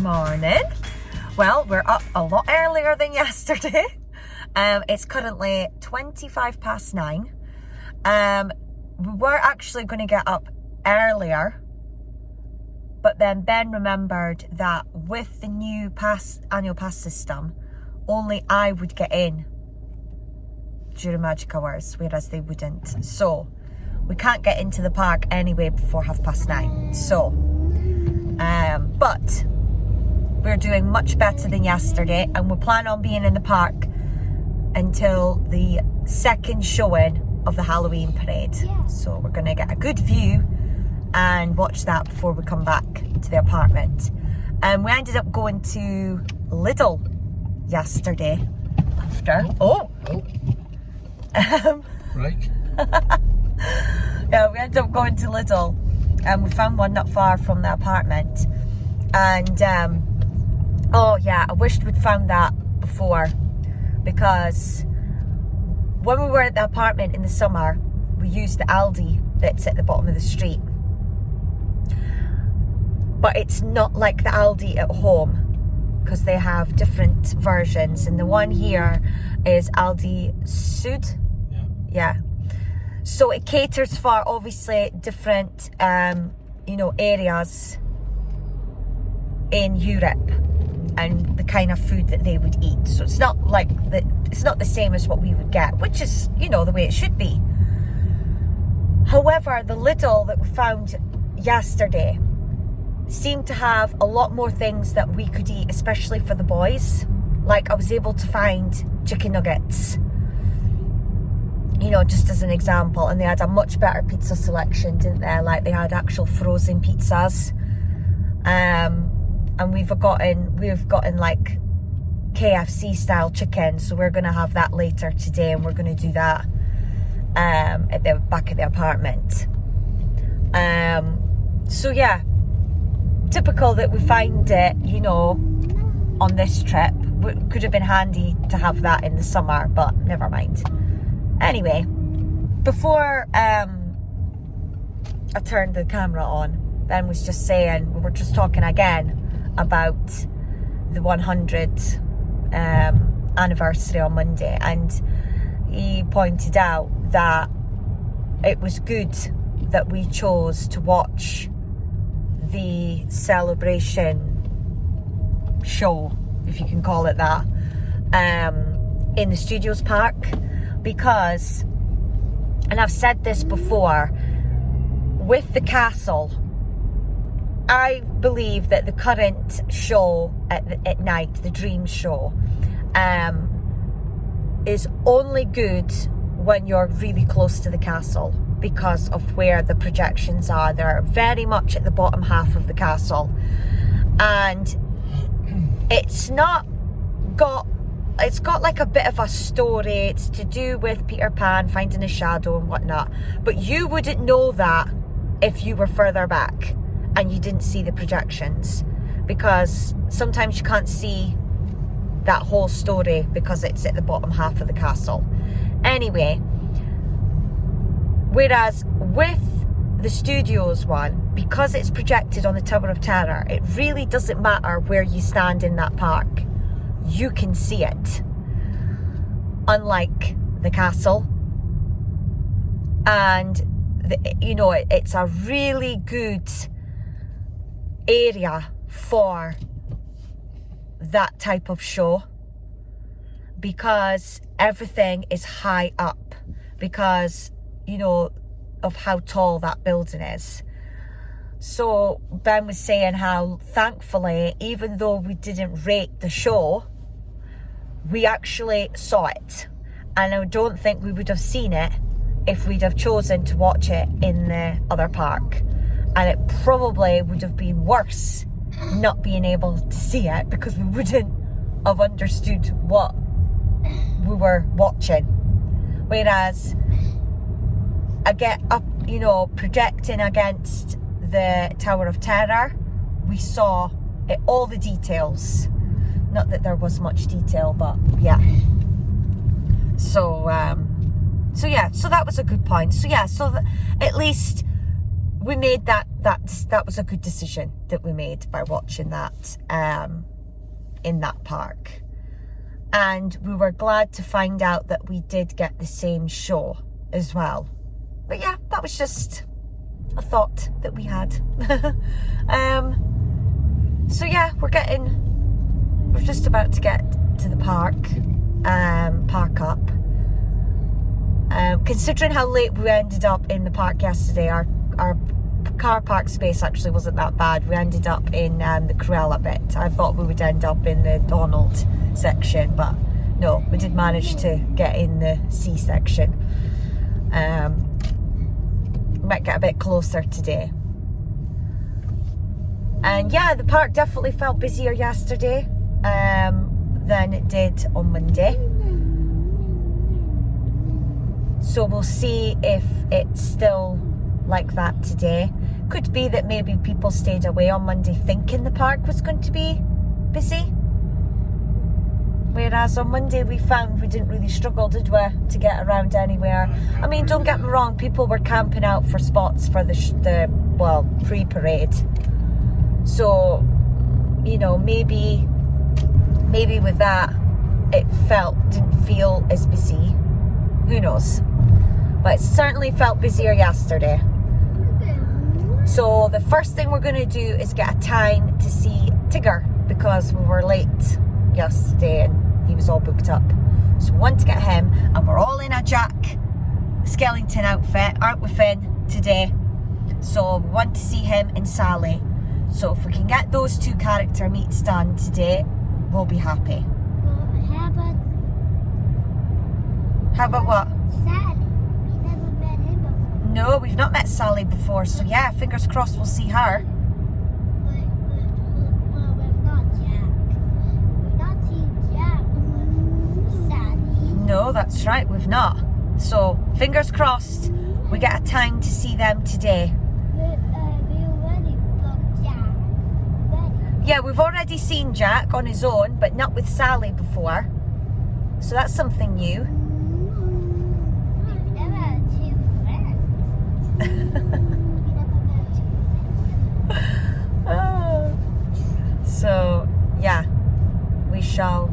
Morning. Well, we're up a lot earlier than yesterday. It's currently 9:25. We were actually going to get up earlier, but then Ben remembered that with the new annual pass system, only I would get in during magic hours, whereas they wouldn't. So we can't get into the park anyway before 9:30. So, but we're doing much better than yesterday, and we plan on being in the park until the second showing of the Halloween parade. So we're going to get a good view and watch that before we come back to the apartment. And we ended up going to Lidl yesterday after. Right. Yeah, we ended up going to Lidl and we found one not far from the apartment. And oh yeah, I wished we'd found that before, because when we were at the apartment in the summer, we used the Aldi that's at the bottom of the street. But it's not like the Aldi at home, because they have different versions. And the one here is Aldi Sud. Yeah. So it caters for obviously different, areas in Europe and the kind of food that they would eat. So it's not like it's not the same as what we would get, which is, the way it should be. However, the Lidl that we found yesterday seemed to have a lot more things that we could eat, especially for the boys. Like, I was able to find chicken nuggets, just as an example, and they had a much better pizza selection, didn't they? Like, they had actual frozen pizzas. And we've gotten like KFC style chicken, so we're going to have that later today, and we're going to do that at the back of the apartment. So yeah, typical that we find it, on this trip. Could have been handy to have that in the summer, but never mind. Anyway, before I turned the camera on, Ben was just saying, we were just talking again about the 100th anniversary on Monday, and he pointed out that it was good that we chose to watch the celebration show, if you can call it that, in the Studios Park, because, and I've said this before, with the castle, I believe that the current show at night, the Dream show, is only good when you're really close to the castle, because of where the projections are. They're very much at the bottom half of the castle, and it's got like a bit of a story. It's to do with Peter Pan finding a shadow and whatnot, but you wouldn't know that if you were further back and you didn't see the projections, because sometimes you can't see that whole story because it's at the bottom half of the castle. Anyway, whereas with the Studios one, because it's projected on the Tower of Terror, it really doesn't matter where you stand in that park. You can see it. Unlike the castle. And, it's a really good area for that type of show, because everything is high up, because of how tall that building is. So Ben was saying how, thankfully, even though we didn't rate the show, we actually saw it, and I don't think we would have seen it if we'd have chosen to watch it in the other park. And it probably would have been worse not being able to see it, because we wouldn't have understood what we were watching. Whereas projecting against the Tower of Terror, we saw all the details. Not that there was much detail, but yeah. So So yeah, so that was a good point. So yeah, so at least we made that was a good decision that we made by watching that in that park. And we were glad to find out that we did get the same show as well. But yeah, that was just a thought that we had. So yeah, we're just about to get to the park up. Considering how late we ended up in the park yesterday, our car park space actually wasn't that bad. We ended up in the Cruella bit. I thought we would end up in the Donald section, but no, we did manage to get in the C section. We might get a bit closer today. And yeah, the park definitely felt busier yesterday than it did on Monday. So we'll see if it's still like that today. Could be that maybe people stayed away on Monday thinking the park was going to be busy. Whereas on Monday we found we didn't really struggle, did we, to get around anywhere. I mean, don't get me wrong, people were camping out for spots for the pre-parade. So, you know, maybe with that it didn't feel as busy. Who knows? But it certainly felt busier yesterday. So the first thing we're going to do is get a time to see Tigger, because we were late yesterday and he was all booked up. So we want to get him, and we're all in a Jack Skellington outfit, aren't we, Finn, today? So we want to see him and Sally. So if we can get those two character meets done today, we'll be happy. How about what? Sally. We never met him before. No, we've not met Sally before, so yeah, fingers crossed we'll see her. But we've not Jack. We've not seen Jack with Sally. No, that's right, we've not. So fingers crossed we get a time to see them today. We already booked Jack. Ready. Yeah, we've already seen Jack on his own, but not with Sally before. So that's something new. We never had two friends. We never met two friends. So yeah, we shall.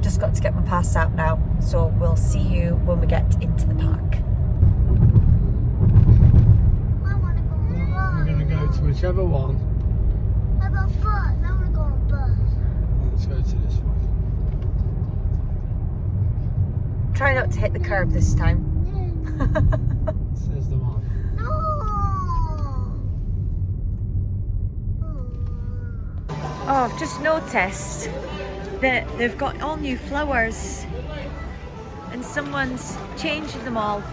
Just got to get my pass out now, so we'll see you when we get into the park. I want to go on bus. We're going to go to whichever one. How about bus? I want to go on bus. Let's go to this one. Try not to hit the curb this time. Says the one. Oh, I've just noticed that they've got all new flowers and someone's changed them all.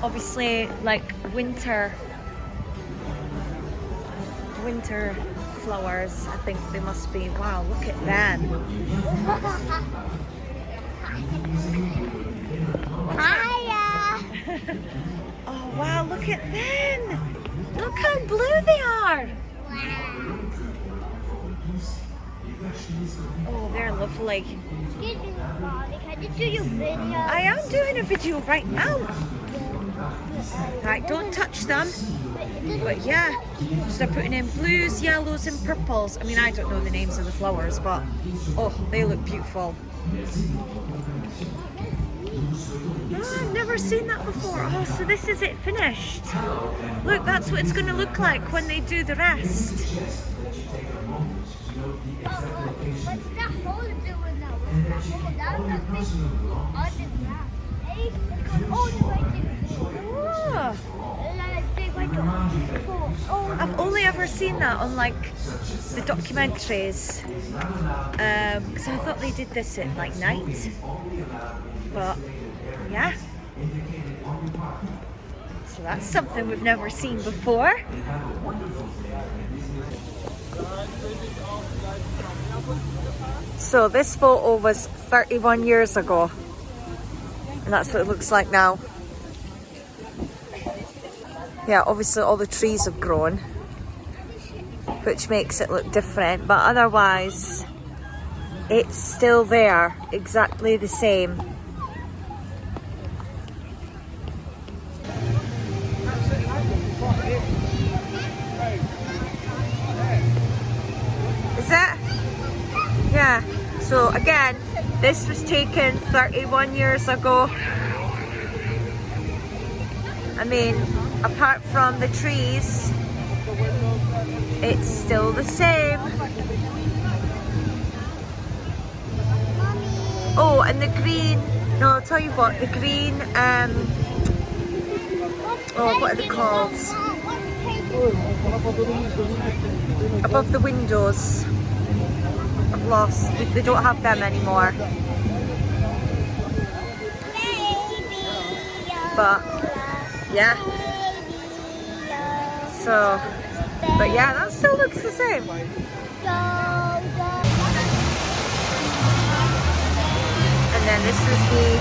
Obviously like winter flowers, I think they must be. Wow, look at them. Hiya! Oh wow, look at them. Look how blue they are. Oh, they're lovely. Excuse me, Mommy, can you do your video? I am doing a video right now. Right, don't touch them. But yeah, so they're putting in blues, yellows and purples. I mean, I don't know the names of the flowers, but oh, they look beautiful. Oh, I've never seen that before. Oh, so this is it finished. Look, that's what it's going to look like when they do the rest. What's that hole doing now? What's that hole? That's a big underground. Hey, it goes all the way to the Oh, I've only ever seen that on like the documentaries, because I thought they did this at like night, but yeah, so that's something we've never seen before. So this photo was 31 years ago, and that's what it looks like now. Yeah, obviously all the trees have grown, which makes it look different, but otherwise it's still there, exactly the same. Is it? Yeah. So again, this was taken 31 years ago. I mean, apart from the trees, it's still the same. Oh, and the green, no, I'll tell you what, the green, oh, what are they called? Above the windows. I've lost, they don't have them anymore. But, yeah. So, but yeah, that still looks the same. And then this was the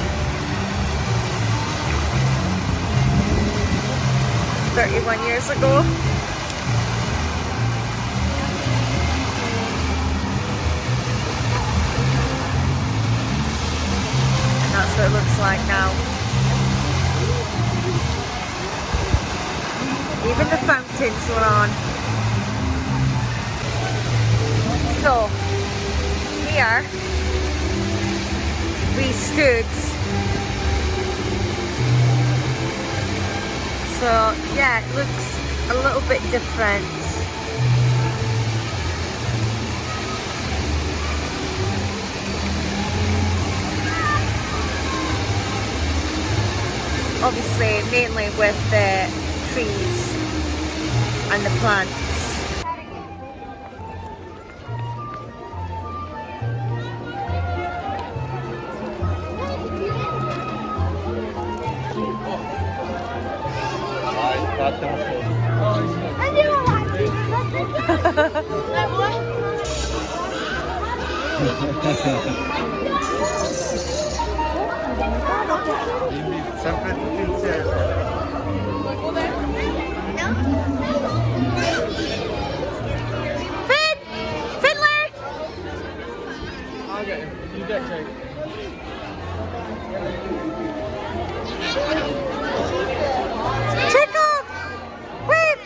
31 years ago. And that's what it looks like now. Even the fountains were on. So, here we stood. So, yeah, it looks a little bit different. Obviously, mainly with the trees and the plants. I'll get him. You get Jake. Jacob! Wave!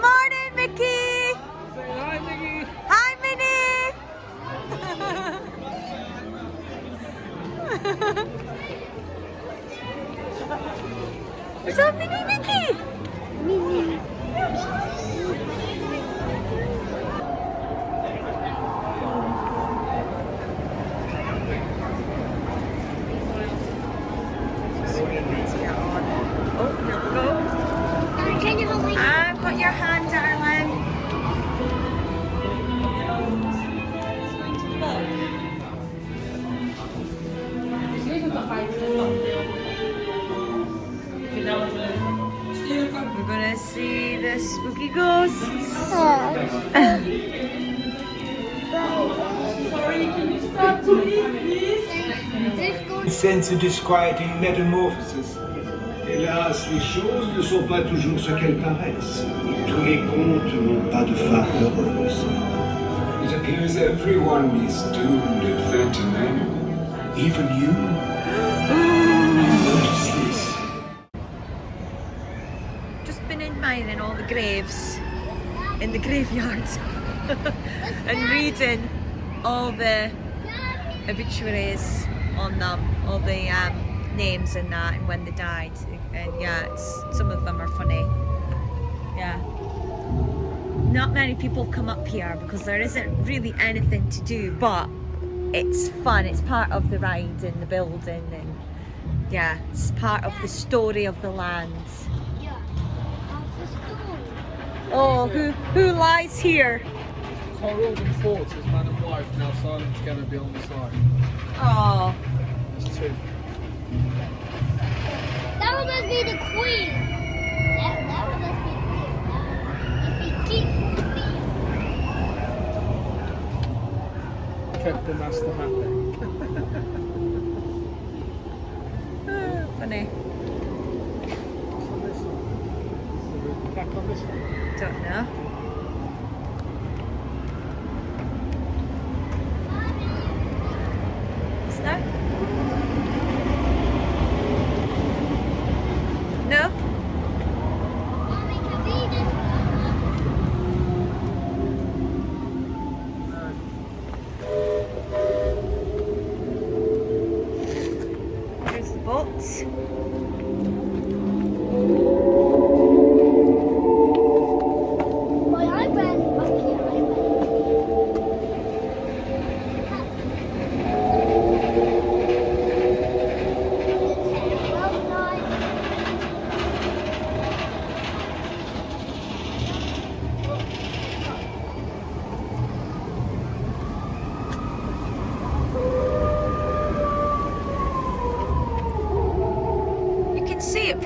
Morning, Mickey! Say hi, Mickey. Hi, Minnie! Is that Minnie Mickey? Minnie. Oh, here we go. Can you hold me? I've got your hand, darling. We're gonna see the spooky ghosts. Scène se disquiet in metamorphosis. Hélas, les choses ne sont pas toujours ce qu'elles paraissent. Tous les contes n'ont pas de fin heureuse. It appears everyone is doomed at Phantom Manor. Even you. What is this? Just been admiring all the graves in the graveyard and reading all the obituaries on them, all the names and that, and when they died. And yeah, some of them are funny. Yeah. Not many people come up here because there isn't really anything to do, but it's fun. It's part of the ride and the building, and yeah, it's part of the story of the land. Oh, who lies here? Corals and Forts as man and wife now silent together beyond the side. Oh, There's two. That one must be the queen. That one must be the queen. That must be king. Kept the master happy. funny. Back on this one. Don't know.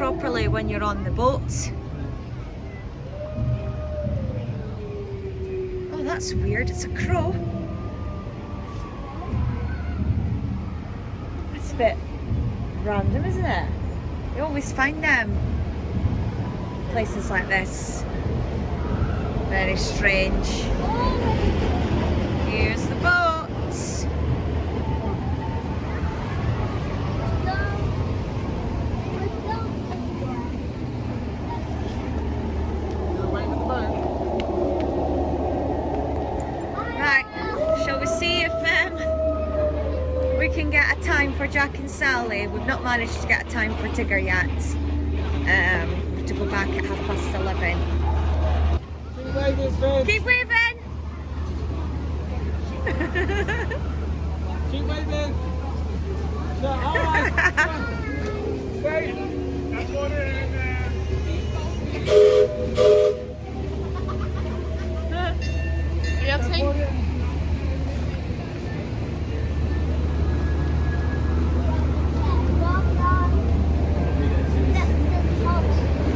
properly when you're on the boat. Oh, that's weird. It's a crow. It's a bit random, isn't it? You always find them places like this. Very strange. Here's the boat. Right, shall we see if we can get a time for Jack and Sally? We've not managed to get a time for Tigger yet. We have to go back at 11:30. Keep waving! Keep waving! Alright! Wait! That's what it is, man!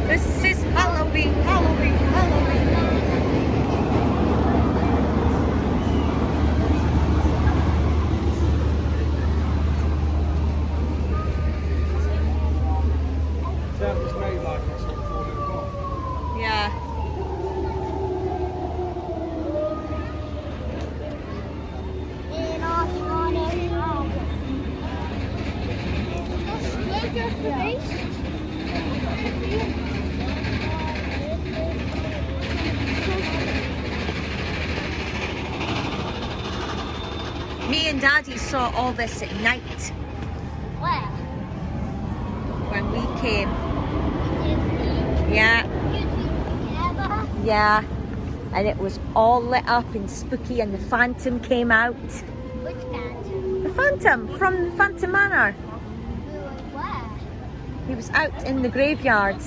This is Halloween, Halloween, Halloween. That was made like this on 4 o'clock. Yeah. Me and Daddy saw all this at night Where? when we came. Yeah, Together? yeah. And it was all lit up and spooky, and the Phantom came out. Which dad? The Phantom from Phantom Manor. Where? He was out in the graveyard. I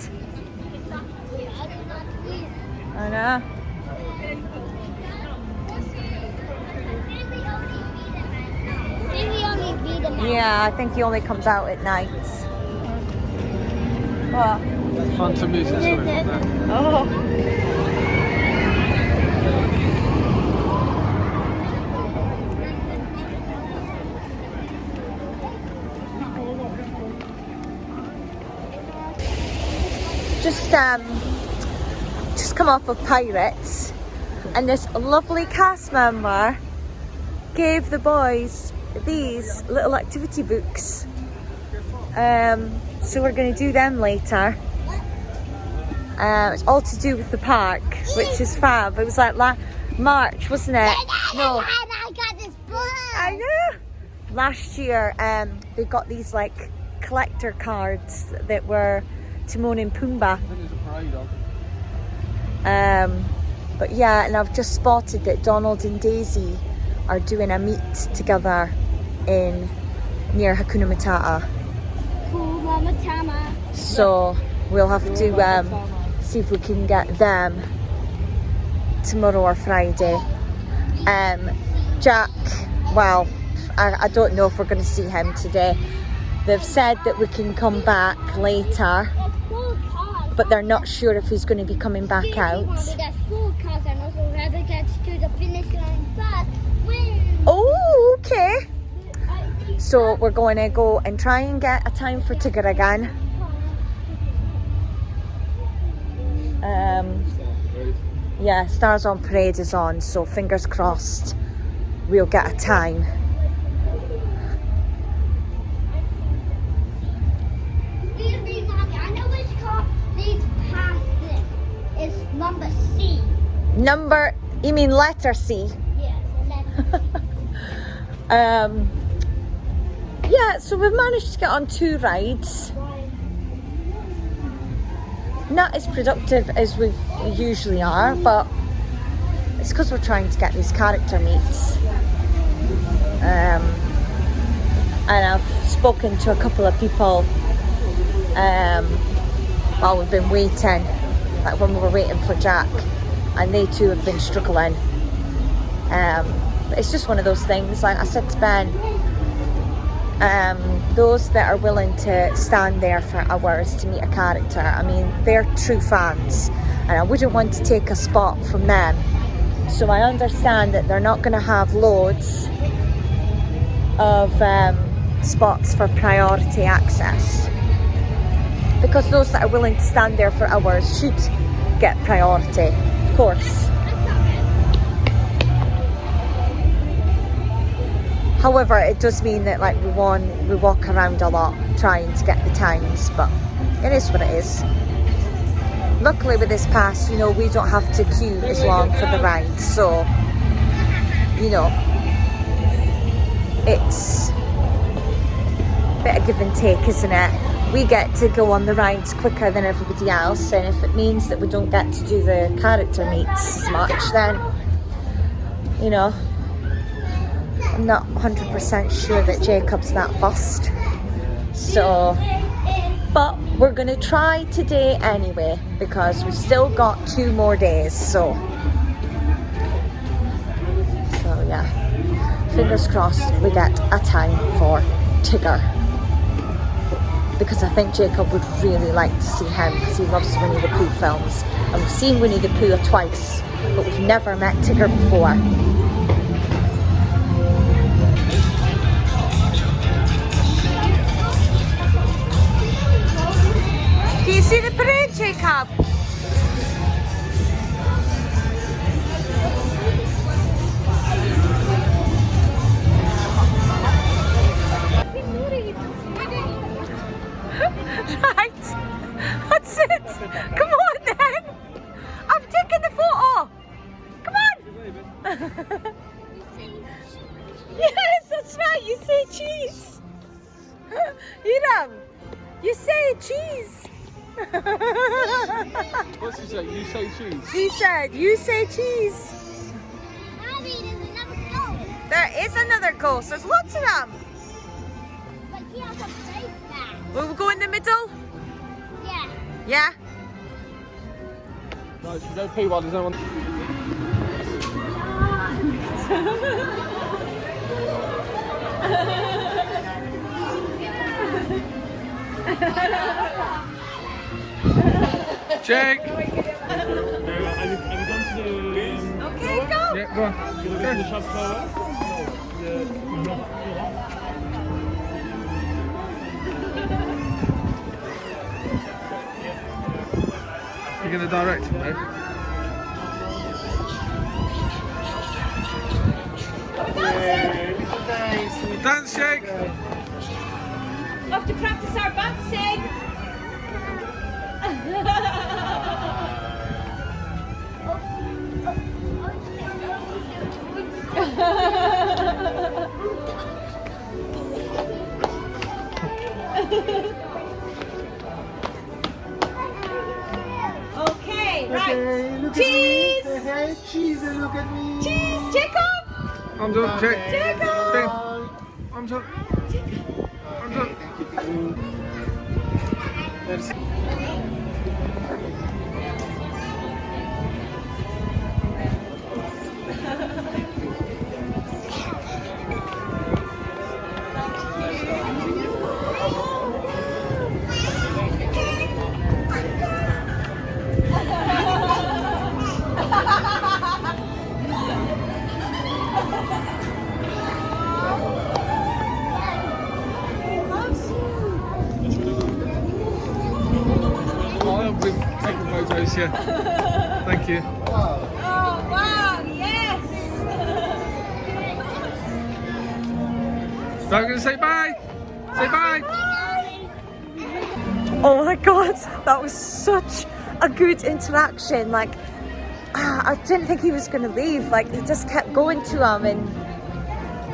did not see it. I know. Did he only beat him? Yeah, I think he only comes out at night. What? Phantom music story from there. Oh. Just come off of Pirates, and this lovely cast member gave the boys these little activity books. So we're going to do them later. It's all to do with the park, which is fab. It was like March, wasn't it? No, I got this book. I know. Last year, they got these like collector cards that were Timon and Pumbaa. I think there's a parade on. But yeah, and I've just spotted that Donald and Daisy are doing a meet together near Hakuna Matata. So we'll have to see if we can get them tomorrow or Friday. Jack, well, I don't know if we're going to see him today. They've said that we can come back later, but they're not sure if he's going to be coming back out. Oh, okay. So we're going to go and try and get a time for Tigger again. Yeah, Stars on Parade is on, so fingers crossed we'll get a time. Excuse me, Mommy. I know which car leads past this. It's number C. Number, you mean letter C? Yes, letter C. Yeah, so we've managed to get on 2 rides. Not as productive as we usually are, but it's because we're trying to get these character meets. And I've spoken to a couple of people while we've been waiting, like when we were waiting for Jack, and they too have been struggling. But it's just one of those things. Like I said to Ben, those that are willing to stand there for hours to meet a character, I mean, they're true fans, and I wouldn't want to take a spot from them. So I understand that they're not going to have loads of spots for priority access, because those that are willing to stand there for hours should get priority, of course. However, it does mean that like we walk around a lot trying to get the times, but it is what it is. Luckily with this pass, you know, we don't have to queue as long for the rides, so, you know, it's a bit of give and take, isn't it? We get to go on the rides quicker than everybody else, and if it means that we don't get to do the character meets as much, then, you know, I'm not 100% sure that Jacob's that fussed. So, but we're going to try today anyway, because we've still got 2 more days, so yeah, fingers crossed we get a time for Tigger, because I think Jacob would really like to see him, because he loves Winnie the Pooh films, and we've seen Winnie the Pooh twice, but we've never met Tigger before. Can you see the parade, Jacob? Right. What's it? Come on then. I've taken the photo. Come on. Yes, that's right. You say cheese. Hiram, you say cheese. What's he say? You say cheese? He said, you say cheese. Abby, there's another ghost. There is another ghost. There's lots of them. But he has a face mask. Will we go in the middle? Yeah. Yeah? No, should we go pee while there's no one? Check! Have you gone to the... Okay, go. Yeah, go on. Have you gone to the shop floor? You're going to direct him, though? Dance, Jake! Have to practice our dancing. Okay, right. Cheese! Hey, cheese, look at me! Cheese, Jacob! Arms up, Jake! Jacob! Arms up! Arms up! I'll be taking photos, yeah. Thank you. Oh, wow, yes! So I'm going to say bye! Say bye! Oh my god, that was such a good interaction. Like, I didn't think he was going to leave. Like, he just kept going to him, and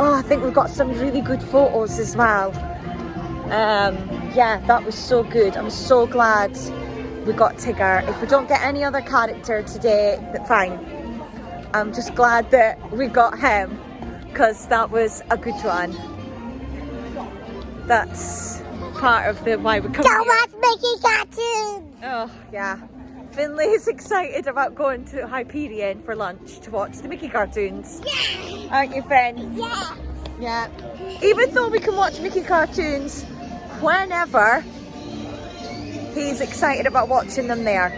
oh, I think we've got some really good photos as well. Yeah, that was so good. I'm so glad we got Tigger. If we don't get any other character today, that's fine. I'm just glad that we got him, because that was a good one. That's part of the why we come here. Watch Mickey cartoons. Oh yeah, Finlay is excited about going to Hyperion for lunch to watch the Mickey cartoons. Yeah. Aren't you, Finn? Yeah. Yeah. Even though we can watch Mickey cartoons whenever, he's excited about watching them there.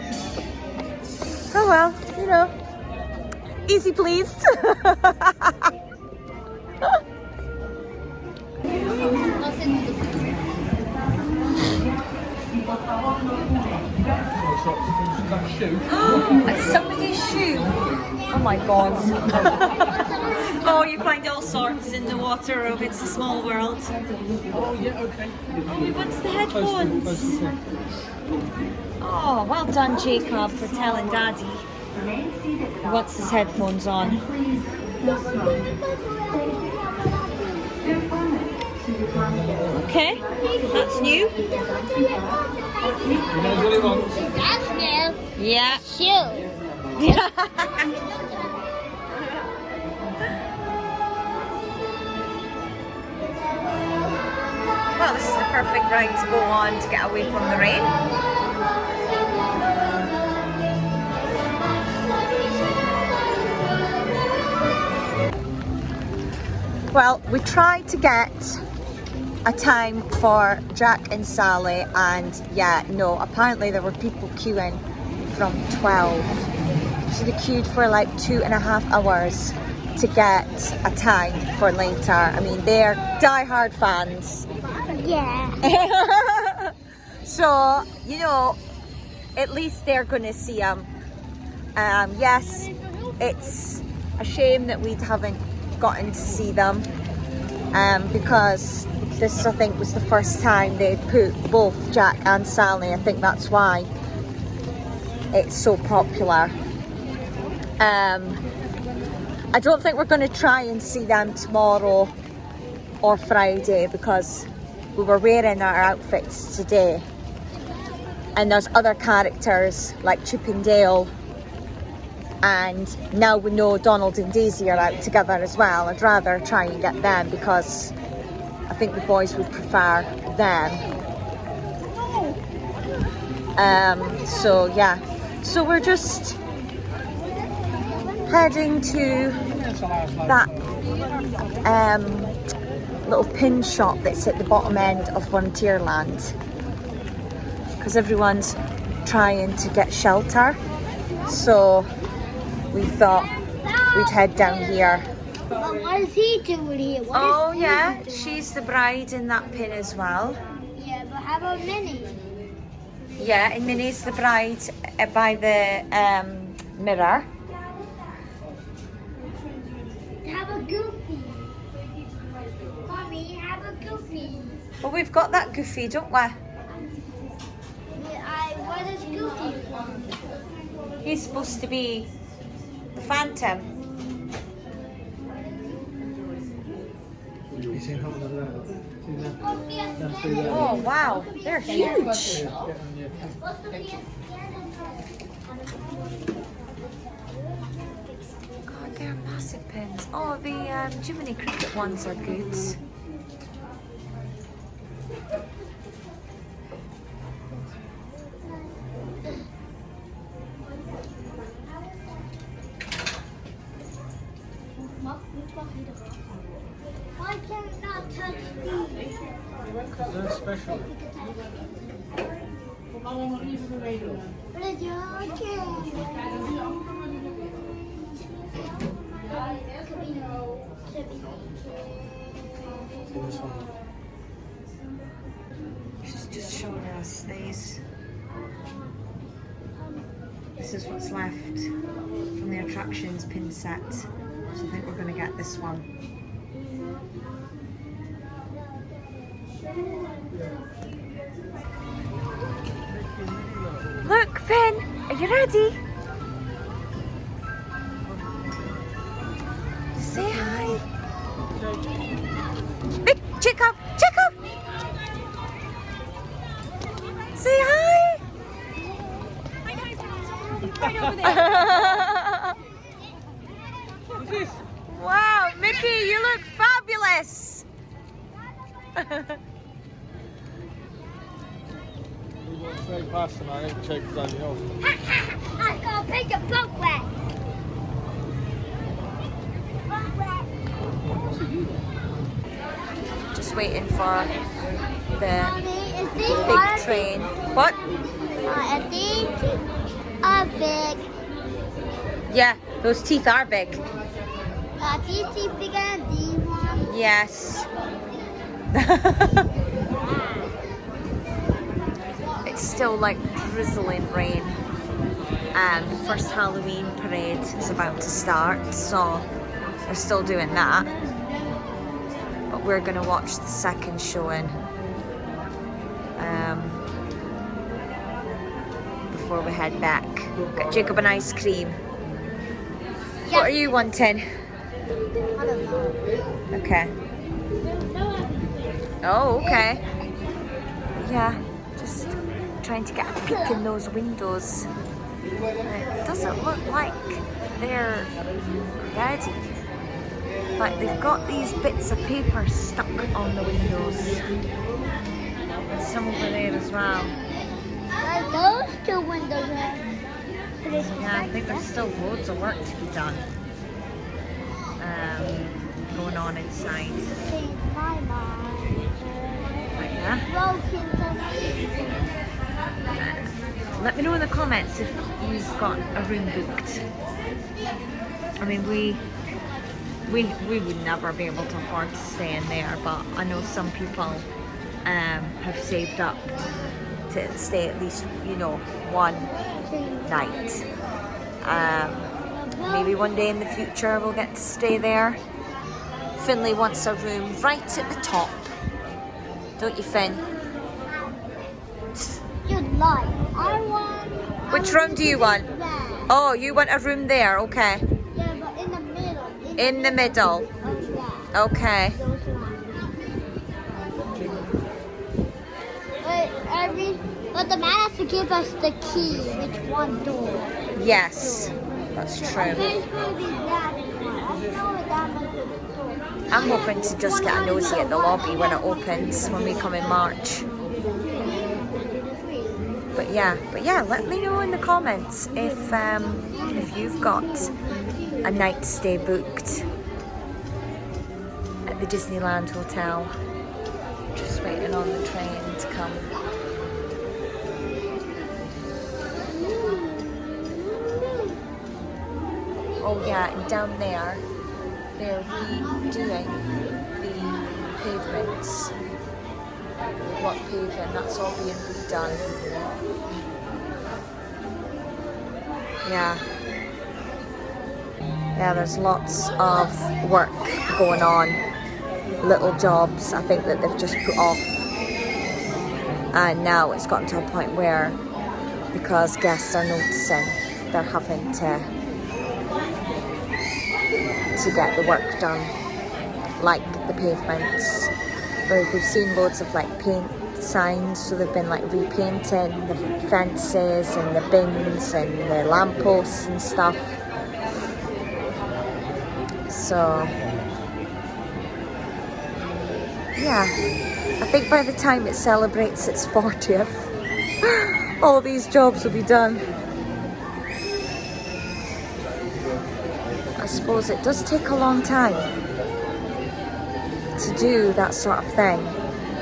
Oh well, you know. Easy pleased. It's somebody's shoe. Oh my god. Oh, you find all sorts in the water of It's a Small World. Oh, yeah, okay. Oh, he wants the headphones. Oh, well done, Jacob, for telling Daddy. He wants his headphones on. Okay, that's new. He knows what he wants. That's new. Yeah. Shoe. Well, this is the perfect ride to go on to get away from the rain. Well, we tried to get a time for Jack and Sally, and yeah, no, apparently there were people queuing from 12. So they queued for like 2.5 hours to get a time for later. I mean, they're die-hard fans. Yeah. So, you know, at least they're going to see them. Yes, it's a shame that we haven't gotten to see them because this, I think, was the first time they'd put both Jack and Sally. I think that's why it's so popular. I don't think we're going to try and see them tomorrow or Friday because we were wearing our outfits today, and there's other characters like Chip and Dale, and now we know Donald and Daisy are out together as well. I'd rather try and get them because I think the boys would prefer them. So yeah, so we're just heading to that little pin shop that's at the bottom end of Frontierland because everyone's trying to get shelter, so we thought we'd head down here. But what is he doing here? Oh yeah, she's the bride in that pin as well. Yeah, but how about Minnie? Yeah, and Minnie's the bride by the mirror. How about Goofy? Mommy, how about Goofy? Well, we've got that Goofy, don't we? What is Goofy for? He's supposed to be the Phantom. Oh wow, they're huge. God, they're massive pins. Oh, the Jiminy Cricket ones are good. Why can I not touch these? They're special. But it's okay. She's just showing us these. This is what's left from the attractions pin set. So I think we're going to get this one. Look, Finn, are you ready? Say hi. Big Jacob, Jacob. Say hi. Right over there. Wow, Mickey, you look fabulous. Straight past and I didn't check anything else. I'm gonna pick a boat wet. waiting for the Is big this train. What? these are big. Yeah, those teeth are big. These teeth bigger than these ones. Yes. It's still like drizzling rain. And the first Halloween parade is about to start, so they're still doing that. But we're gonna watch the second showing before we head back. Got Jacob an ice cream. What are you wanting? I don't know. Okay. Oh, okay. Yeah, just trying to get a peek in those windows. It doesn't look like they're ready. Like they've got these bits of paper stuck on the windows. And some over there as well. Like those two windows are. Yeah, I think there's still loads of work to be done. Going on inside. Change my mind. But yeah. Let me know in the comments if you've got a room booked. I mean, we would never be able to afford to stay in there, but I know some people have saved up to stay at least, you know, one night. Maybe one day in the future we'll get to stay there. Finley wants a room right at the top. Don't you, Finn? Just like I want. Which room do you want? That. Oh, you want a room there, okay. Yeah, but in the middle. In the middle. Of that. Okay. Those lines. But the man has to give us the key, which one door. Yes, that's true. Okay, it's going to be that one. I know that much of the door. I'm hoping to just get a nosy at the lobby when it opens, when we come in March. But yeah, let me know in the comments if you've got a night stay booked at the Disneyland Hotel. Just waiting on the train to come. Oh yeah, and down there, they're redoing the pavements. What paving? That's all being redone. Yeah. Yeah, there's lots of work going on. Little jobs, I think, that they've just put off. And now it's gotten to a point where, because guests are noticing, they're having to get the work done, like the pavements. We've seen loads of like paint signs, so they've been like repainting the fences and the bins and the lampposts and stuff. So yeah, I think by the time it celebrates its 40th, all these jobs will be done. I suppose it does take a long time to do that sort of thing,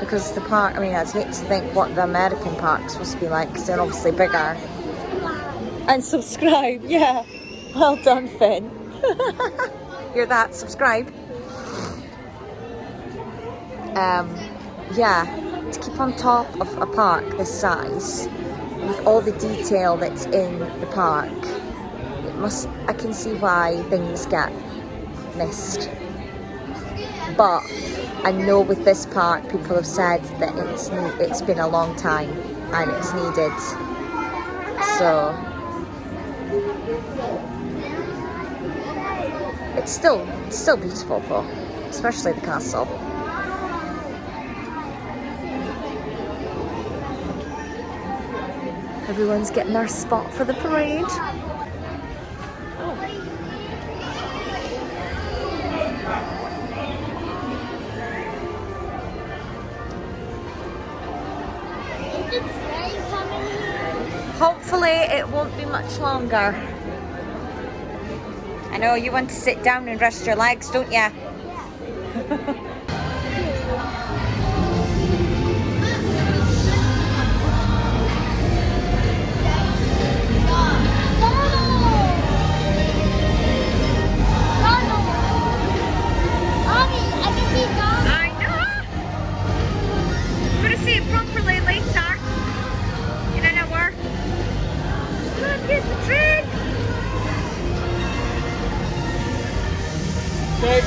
because the park, I mean, I'd hate to think what the American park's supposed to be like, because they're obviously bigger. And subscribe, yeah. Well done, Finn. Hear that? Subscribe. Yeah, to keep on top of a park this size, with all the detail that's in the park, I can see why things get missed. But I know with this park, people have said that it's been a long time and it's needed. So it's still beautiful though, especially the castle. Everyone's getting their spot for the parade. Hopefully it won't be much longer. I know you want to sit down and rest your legs, don't you? Okay.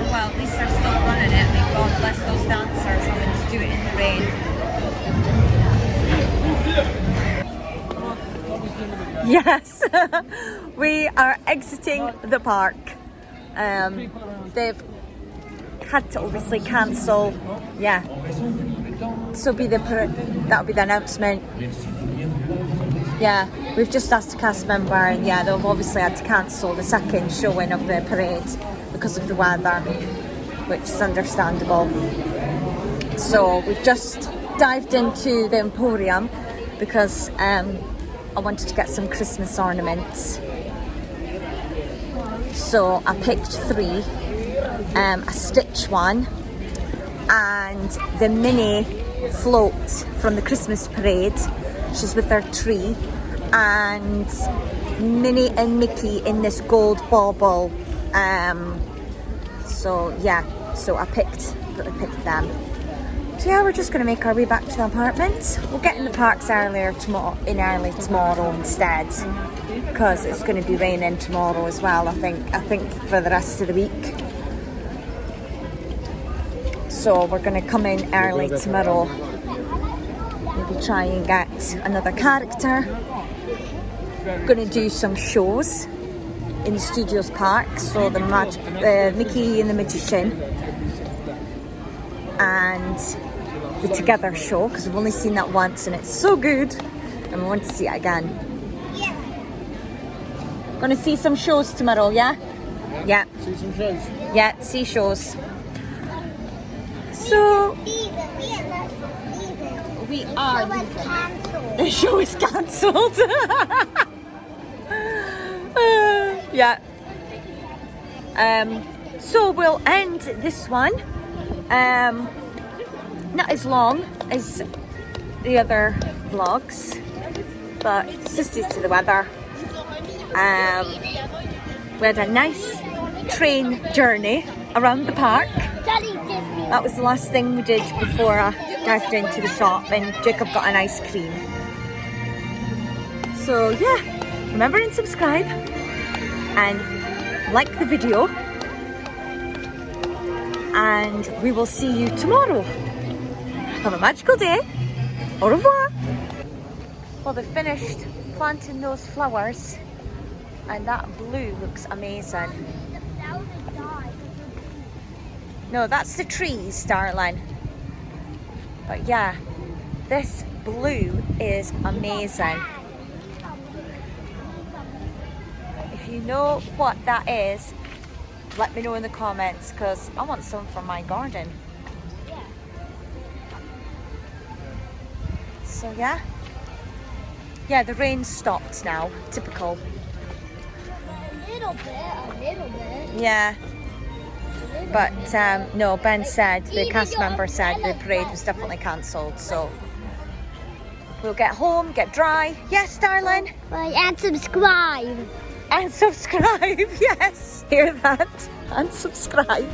Well, at least they're still running it. May God bless those dancers having to do it in the rain. Yes, we are exiting the park. They've had to obviously cancel. Yeah, so that'll be the announcement. Yeah, we've just asked a cast member, and yeah, they've obviously had to cancel the second showing of the parade because of the weather, which is understandable. So we've just dived into the Emporium because I wanted to get some Christmas ornaments. So I picked 3, a Stitch one and the mini float from the Christmas parade. She's with her tree, and Minnie and Mickey in this gold bauble. So yeah, so I picked them. So yeah, we're just going to make our way back to the apartment. We'll get in the parks early tomorrow instead, because it's going to be raining tomorrow as well. I think for the rest of the week. So we're going to come in early tomorrow. Maybe try and get another character. Going to do some shows in the Studios Park. So the Mickey and the Magician, and the Together show, because we've only seen that once and it's so good and we want to see it again. Going to see some shows tomorrow, yeah? Yeah. See some shows. Yeah, see shows. So we are. The show is cancelled. Yeah. So we'll end this one. Not as long as the other vlogs, but it's just due to the weather. We had a nice train journey around the park. That was the last thing we did before I dived into the shop, and Jacob got an ice cream. So yeah, remember and subscribe and like the video, and we will see you tomorrow. Have a magical day. Au revoir. Well, they've finished planting those flowers, and that blue looks amazing. No, that's the trees, darling. But yeah, this blue is amazing. If you know what that is, let me know in the comments, because I want some for my garden. So yeah, the rain stopped now. Typical. A little bit. Yeah. But no, Ben said, the cast member said the parade was definitely cancelled. So we'll get home, get dry. Yes, darling. And subscribe. And subscribe. Yes. Hear that? And subscribe.